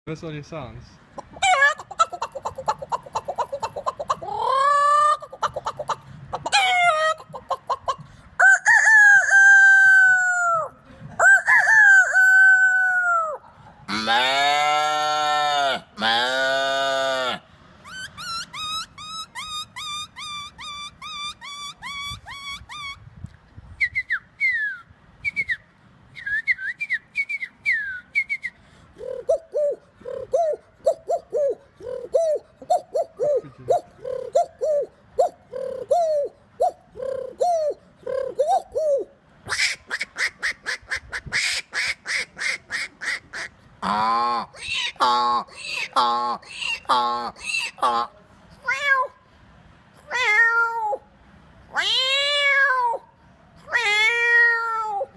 Give us all your songs. Ma, ma. Ah, ah, ah, ah, ah. Meow, meow, meow, meow.